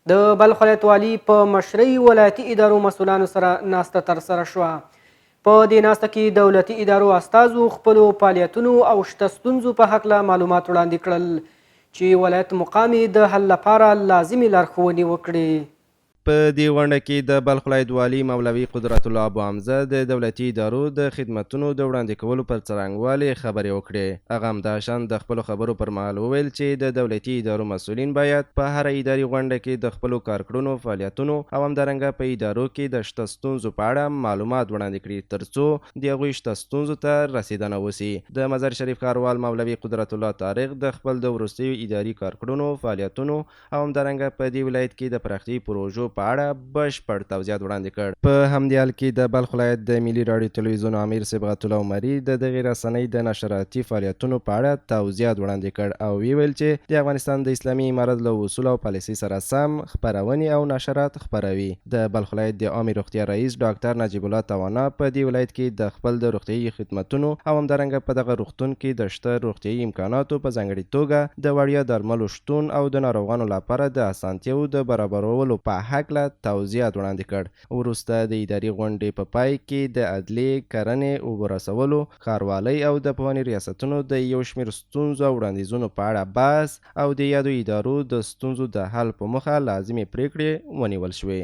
د بلخ ولایت والي په مشرۍ ولایتي ادارو مسؤلانو سره ناسته ترسره شوه. په دې ناسته کې دولتي ادارو استازو خپلو فعالیتونو او شته ستونزو په هکله معلومات وړاندې کړل چې ولایت مقام یې د حل لپاره لازمې لارښوونې وکړي. په دې غونډه کې د بلخ ولایت والي مولوي قدرت الله ابو حمزه د دولتي ادارو د خدمتونو د وړاندې کولو پر څرنګوالي خبرې وکړې. هغه همداشان د خپلو خبرو پر مهال وویل چې د دولتي ادارو مسؤلین باید په هره اداري غونډه کې د خپلو کارکړنو، فعالیتونو او همدارنګه په ادارو کې د شته ستونزو په اړه معلومات وړاندې کړي ترڅو د هغوی شته ستونزو ته رسیدنه وسي. د مزار شریف ښاروال مولوي قدرت الله طارق د خپل د وروستیو اداري کارکړنو، فعالیتونو او همدارنګه په دې ولایت کې د پراختیايي پروژو په اړه بشپړ توضیحات وړاندې کړ. په همدې حال کې د بلخ ولایت د ملي راډیو تلویزیون امیر صبغت الله عمري د دغې رسنۍ د نشراتي فعالیتونو په اړه توضیحات وړاندې کړ او ویل چې د افغانستان د اسلامي امارت له اصول او پالیسۍ سره سم خپرونې او نشرات خپروي. د بلخ ولایت د عامې روغتیا رئیس ډاکټر نجیب الله توانا په دې ولایت کې د خپل د روغتیايي خدمتونو او همدارنګه په دغه روغتون کې د شته روغتیايي امکاناتو په ځانګړي توګه د وړیا درملو شتون او د ناروغانو لپاره د اسانتیاوو د برابرولو په هکله توضیحات وړاندې کړ. وروسته د اداري غونډې په پای کې د عدلیې، کرنې، اوبو رسولو، ښاروالۍ او د پوهنې ریاستونو د یو شمېر ستونزو او وړاندیزونو په اړه بحث او د یادو ادارو د ستونزو د حل په موخه لازمې پریکړې ونیول شوې.